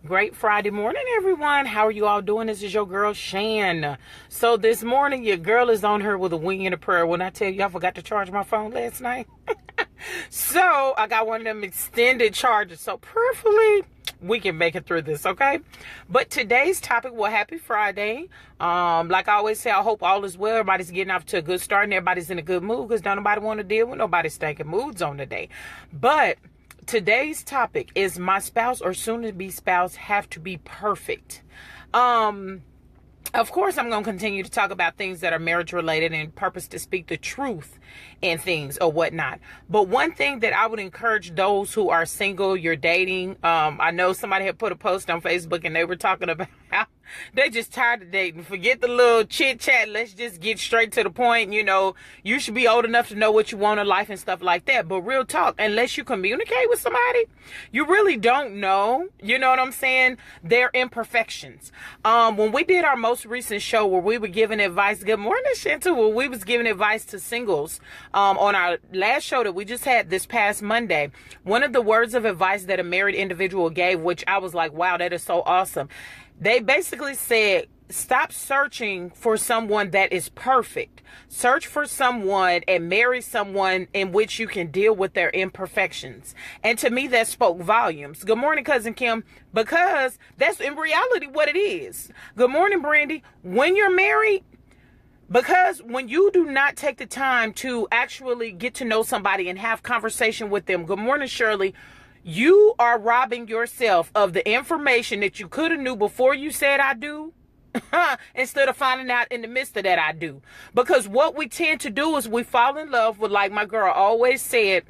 Great Friday morning, everyone. How are you all doing? This is your girl, Shan. So this morning, your girl is on her with a wing and a prayer. When I tell you I forgot to charge my phone last night. So I got one of them extended charges. So prayerfully, we can make it through this, okay? But today's topic, well, happy Friday. Like I always say, I hope all is well. Everybody's getting off to a good start and everybody's in a good mood because don't nobody want to deal with nobody's stinking moods on the day. But today's topic is my spouse or soon-to-be spouse have to be perfect. Of course, I'm going to continue to talk about things that are marriage related and purpose to speak the truth and things or whatnot. But one thing that I would encourage those who are single, you're dating. I know somebody had put a post on Facebook and they were talking about how they just tired of dating. Forget the little chit chat. Let's just get straight to the point. You know, you should be old enough to know what you want in life and stuff like that. But real talk, unless you communicate with somebody, you really don't know. You know what I'm saying? Their imperfections. When we did our most recent show where we were giving advice, good morning, Shantu, where we was giving advice to singles, on our last show that we just had this past Monday, one of the words of advice that a married individual gave, which I was like, wow, that is so awesome. They basically said, stop searching for someone that is perfect. Search for someone and marry someone in which you can deal with their imperfections. And to me, that spoke volumes. Good morning, Cousin Kim, because that's in reality what it is. Good morning, Brandy. When you're married, because when you do not take the time to actually get to know somebody and have conversation with them, good morning, Shirley, you are robbing yourself of the information that you could have knew before you said I do, instead of finding out in the midst of that I do. Because what we tend to do is we fall in love with, like my girl always said,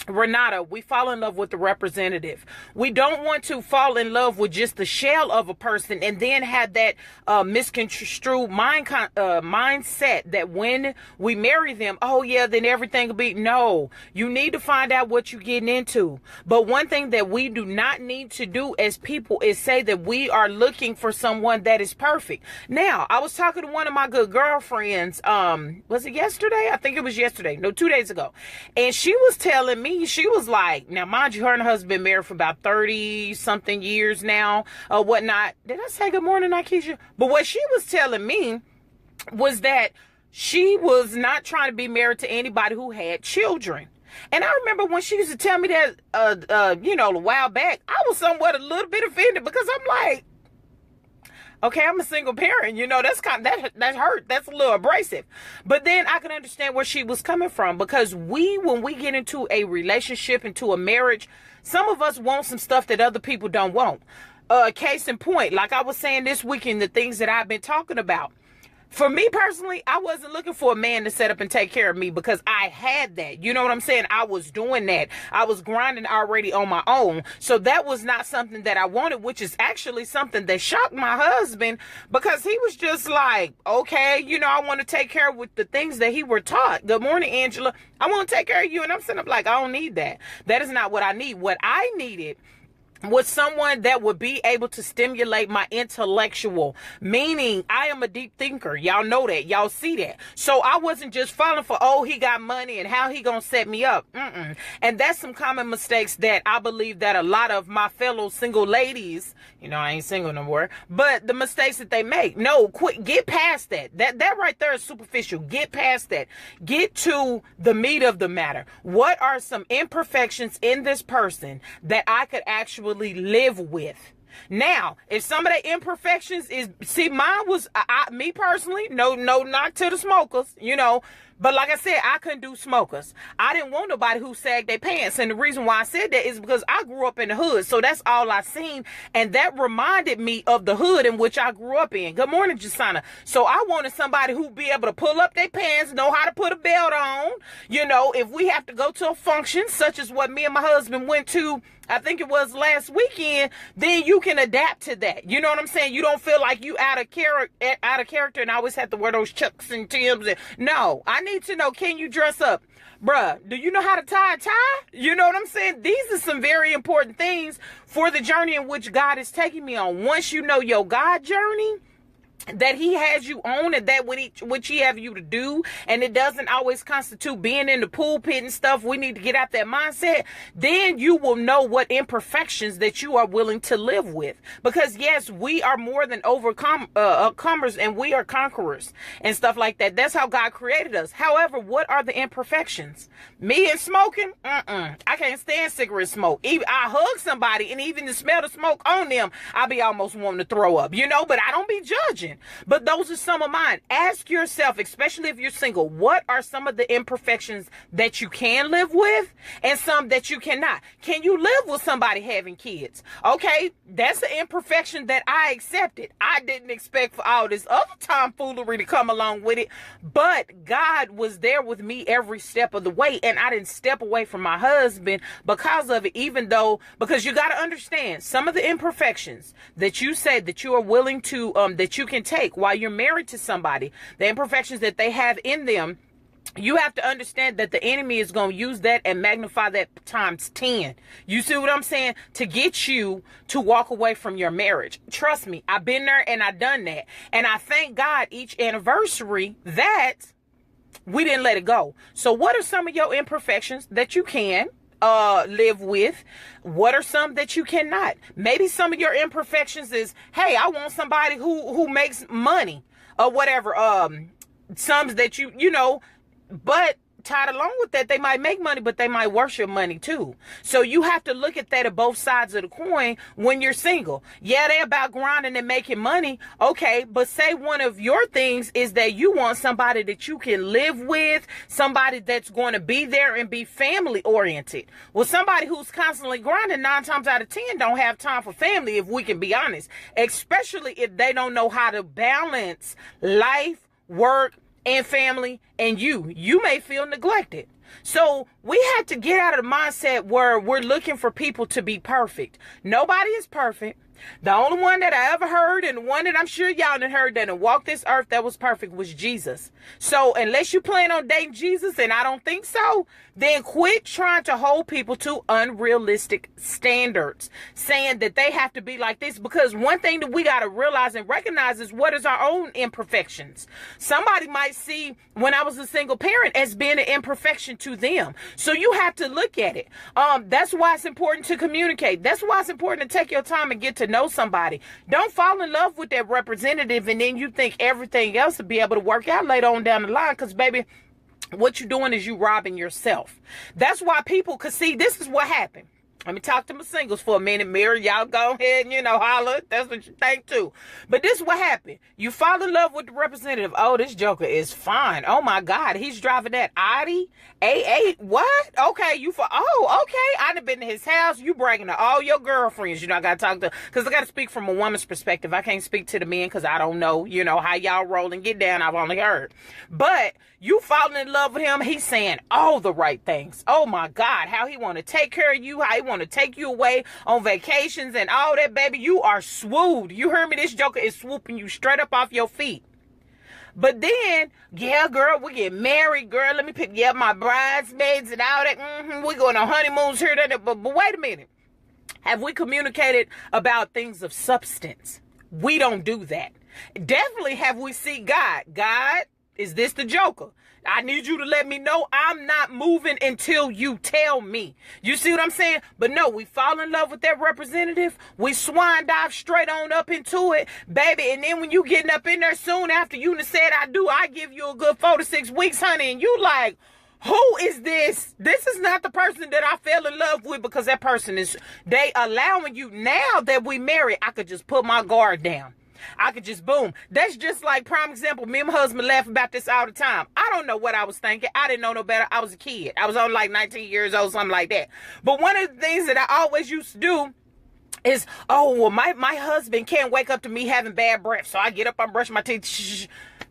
Renata, we fall in love with the representative. We don't want to fall in love with just the shell of a person and then have that misconstrued mindset that when we marry them, oh yeah, then everything will be. No, you need to find out what you're getting into. But one thing that we do not need to do as people is say that we are looking for someone that is perfect. Now, I was talking to one of my good girlfriends, was it yesterday? I think it was yesterday. No, 2 days ago. And she was telling me, she was like, now mind you, her and her husband been married for about 30 something years now, whatnot. Did I say good morning, Nikesha? But what she was telling me was that she was not trying to be married to anybody who had children. And I remember when she used to tell me that, a while back, I was somewhat a little bit offended because I'm like, okay, I'm a single parent, that's that hurt. That's a little abrasive. But then I can understand where she was coming from, because when we get into a relationship, into a marriage, some of us want some stuff that other people don't want. Case in point, like I was saying this weekend, the things that I've been talking about. For me personally, I wasn't looking for a man to set up and take care of me because I had that. You know what I'm saying? I was doing that. I was grinding already on my own. So that was not something that I wanted, which is actually something that shocked my husband, because he was just like, okay, I want to take care of with the things that he were taught. Good morning, Angela. I want to take care of you. And I'm sitting up like, I don't need that. That is not what I need. What I needed was someone that would be able to stimulate my intellectual, meaning I am a deep thinker. Y'all know that. Y'all see that. So I wasn't just falling for, oh, he got money and how he gonna set me up. And that's some common mistakes that I believe that a lot of my fellow single ladies, I ain't single no more, but the mistakes that they make. No, quit. Get past that. That right there is superficial. Get past that. Get to the meat of the matter. What are some imperfections in this person that I could actually live with? Now, if some of the imperfections mine was, me personally, no knock to the smokers, but like I said, I couldn't do smokers. I didn't want nobody who sagged their pants. And the reason why I said that is because I grew up in the hood. So that's all I seen. And that reminded me of the hood in which I grew up in. Good morning, Jasana. So I wanted somebody who'd be able to pull up their pants, know how to put a belt on. If we have to go to a function, such as what me and my husband went to, I think it was last weekend, then you can adapt to that. You know what I'm saying? You don't feel like you out of character and I always have to wear those Chucks and Timbs. No, I need to know, can you dress up? Bruh, do you know how to tie a tie? You know what I'm saying? These are some very important things for the journey in which God is taking me on. Once you know your God journey, that he has you on, and that which he have you to do, and it doesn't always constitute being in the pulpit and stuff. We need to get out that mindset. Then you will know what imperfections that you are willing to live with. Because yes, we are more than overcomers, and we are conquerors and stuff like that. That's how God created us. However, what are the imperfections? Me and smoking? I can't stand cigarette smoke. Even I hug somebody, and even the smell the smoke on them, I'll be almost wanting to throw up, but I don't be judging. But those are some of mine. Ask yourself, especially if you're single, what are some of the imperfections that you can live with and some that you cannot? Can you live with somebody having kids? Okay, that's an imperfection that I accepted. I didn't expect for all this other tomfoolery to come along with it, but God was there with me every step of the way, and I didn't step away from my husband because of it, because you got to understand some of the imperfections that you say that you are willing to, that you can take while you're married to somebody, the imperfections that they have in them. You have to understand that the enemy is going to use that and magnify that times 10. You see what I'm saying? To get you to walk away from your marriage. Trust me, I've been there and I've done that. And I thank God each anniversary that we didn't let it go. So what are some of your imperfections that you can live with? What are some that you cannot? Maybe some of your imperfections is, hey, I want somebody who makes money or whatever. Some that but tied along with that, they might make money, but they might worship money too. So you have to look at that at both sides of the coin when you're single. Yeah, they're about grinding and making money. Okay, but say one of your things is that you want somebody that you can live with, somebody that's going to be there and be family oriented. Well, somebody who's constantly grinding 9 times out of 10 don't have time for family, if we can be honest, especially if they don't know how to balance life, work, and family, and you may feel neglected. So we have to get out of the mindset where we're looking for people to be perfect. Nobody is perfect. The only one that I ever heard, and the one that I'm sure y'all done heard that walked this earth that was perfect, was Jesus. So unless you plan on dating Jesus, and I don't think so, then quit trying to hold people to unrealistic standards, saying that they have to be like this. Because one thing that we got to realize and recognize is what is our own imperfections. Somebody might see when I was a single parent as being an imperfection to them. So you have to look at it. That's why it's important to communicate. That's why it's important to take your time and get to know somebody. Don't fall in love with that representative and then you think everything else will be able to work out later on down the line, because baby, what you're doing is you robbing yourself. That's why people could see. This is what happened. Let me talk to my singles for a minute. Mary, y'all go ahead and, holler. That's what you think too. But this is what happened. You fall in love with the representative. Oh, this joker is fine. Oh my God. He's driving that Audi A8. What? Okay. Okay. I done been to his house. You bragging to all your girlfriends. I got to talk to, because I got to speak from a woman's perspective. I can't speak to the men because I don't know, how y'all roll and get down. I've only heard. But you falling in love with him. He's saying all the right things. Oh my God. How he want to take care of you. How he want to take you away on vacations and all that, baby. You are swooped. You heard me? This joker is swooping you straight up off your feet. But then, yeah, girl, we get married, girl. Let me pick you up, my bridesmaids and all that. We're going on honeymoons here, there. But wait a minute. Have we communicated about things of substance? We don't do that. Definitely have we seen God. God, is this the joker? I need you to let me know I'm not moving until you tell me. You see what I'm saying? But no, we fall in love with that representative. We swine dive straight on up into it, baby. And then when you getting up in there soon after you done said I do, I give you a good 4 to 6 weeks, honey. And you like, who is this? This is not the person that I fell in love with, because that person they allowing you. Now that we married, I could just put my guard down. I could just boom. That's just like prime example. Me and my husband laugh about this all the time. I don't know what I was thinking. I didn't know no better. I was a kid. I was only like 19 years old, something like that. But one of the things that I always used to do is, my husband can't wake up to me having bad breath. So I get up, I'm brushing my teeth. Shh.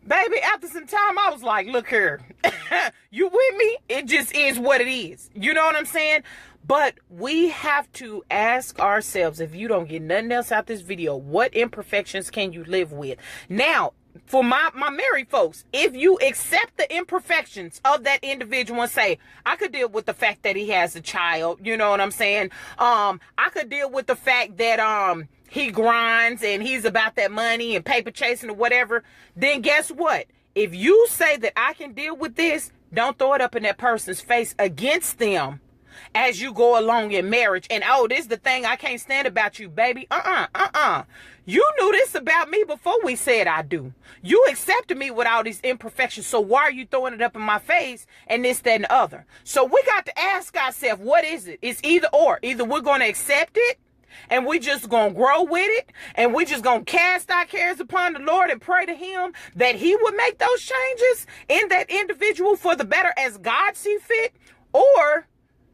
Baby, after some time, I was like, look here. You with me? It just is what it is. You know what I'm saying? But we have to ask ourselves, if you don't get nothing else out this video, what imperfections can you live with? Now, for my married folks, if you accept the imperfections of that individual and say, I could deal with the fact that he has a child, you know what I'm saying? I could deal with the fact that he grinds and he's about that money and paper chasing or whatever, then guess what? If you say that I can deal with this, don't throw it up in that person's face against them as you go along in marriage. And, oh, this is the thing I can't stand about you, baby. You knew this about me before we said I do. You accepted me with all these imperfections. So why are you throwing it up in my face and this, that, and the other? So we got to ask ourselves, what is it? It's either or. Either we're going to accept it and we just going to grow with it, and we just going to cast our cares upon the Lord and pray to him that he would make those changes in that individual for the better as God see fit. Or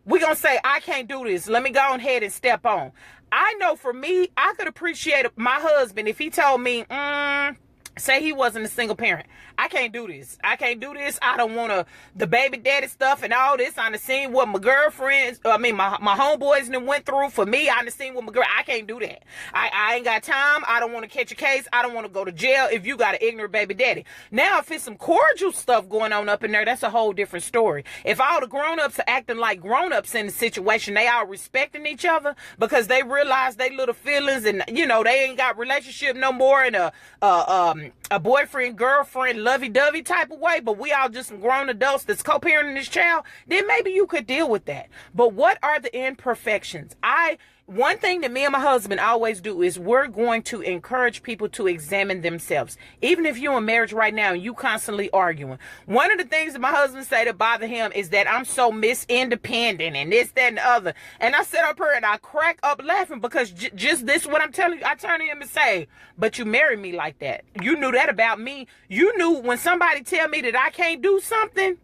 we're going to say, I can't do this. Let me go ahead and step on. I know for me, I could appreciate my husband if he told me, say he wasn't a single parent. I can't do this. I can't do this. I don't want the baby daddy stuff and all this. I done seen what my girlfriends, my homeboys done went through for me. I done seen what my girl, I can't do that. I ain't got time. I don't want to catch a case. I don't want to go to jail if you got an ignorant baby daddy. Now, if it's some cordial stuff going on up in there, that's a whole different story. If all the grown-ups are acting like grown-ups in the situation, they all respecting each other because they realize they little feelings and, they ain't got relationship no more in a boyfriend, girlfriend, lovey-dovey type of way, but we all just some grown adults that's co-parenting this child, then maybe you could deal with that. But what are the imperfections? One thing that me and my husband always do is we're going to encourage people to examine themselves. Even if you're in marriage right now and you constantly arguing. One of the things that my husband say that bother him is that I'm so independent and this, that, and the other. And I sit up here and I crack up laughing because just this what I'm telling you. I turn to him and say, but you married me like that. You knew that about me. You knew when somebody tell me that I can't do something,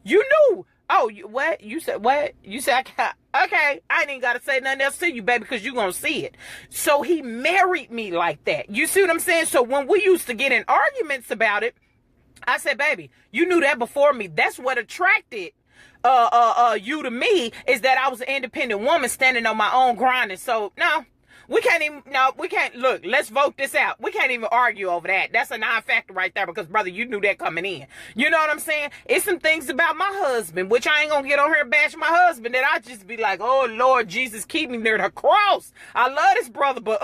you knew. Oh, what? You said what? You said I can't. Okay, I ain't even got to say nothing else to you, baby, because you're going to see it. So he married me like that. You see what I'm saying? So when we used to get in arguments about it, I said, baby, you knew that before me. That's what attracted you to me, is that I was an independent woman standing on my own grinding. So, no. We can't, look, let's vote this out. We can't even argue over that. That's a non-factor right there because, brother, you knew that coming in. You know what I'm saying? It's some things about my husband, which I ain't going to get on here and bash my husband, that I just be like, oh, Lord Jesus, keep me near the cross. I love this brother, but,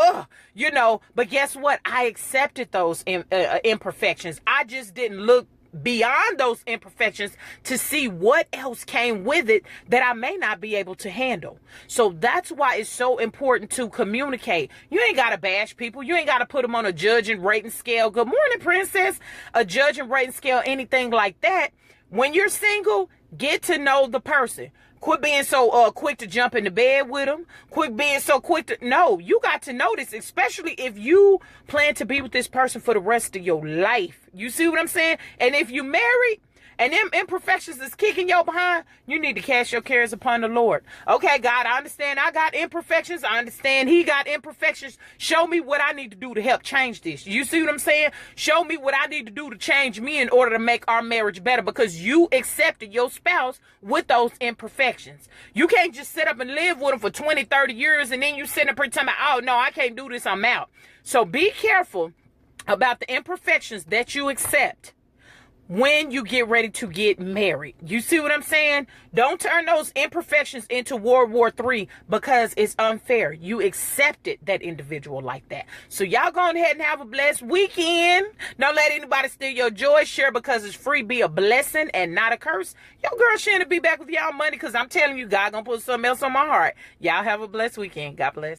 but guess what? I accepted those imperfections. I just didn't look beyond those imperfections to see what else came with it that I may not be able to handle. So that's why it's so important to communicate. You ain't got to bash people. You ain't got to put them on a judge and rating scale. Good morning, princess. A judge and rating scale, anything like that. When you're single, get to know the person. Quit being so quick to jump into bed with them. Quit being so quick to... No, you got to know this, especially if you plan to be with this person for the rest of your life. You see what I'm saying? And if you married and them imperfections is kicking your behind, you need to cast your cares upon the Lord. Okay, God, I understand I got imperfections. I understand he got imperfections. Show me what I need to do to help change this. You see what I'm saying? Show me what I need to do to change me in order to make our marriage better, because you accepted your spouse with those imperfections. You can't just sit up and live with them for 20, 30 years and then you sit up and tell me, oh, no, I can't do this. I'm out. So be careful about the imperfections that you accept when you get ready to get married. You see what I'm saying? Don't turn those imperfections into World War III, because it's unfair. You accepted that individual like that. So y'all go ahead and have a blessed weekend. Don't let anybody steal your joy. Share because it's free. Be a blessing and not a curse. Your girl Shannon be back with y'all Monday, because I'm telling you, God gonna put something else on my heart. Y'all have a blessed weekend. God bless.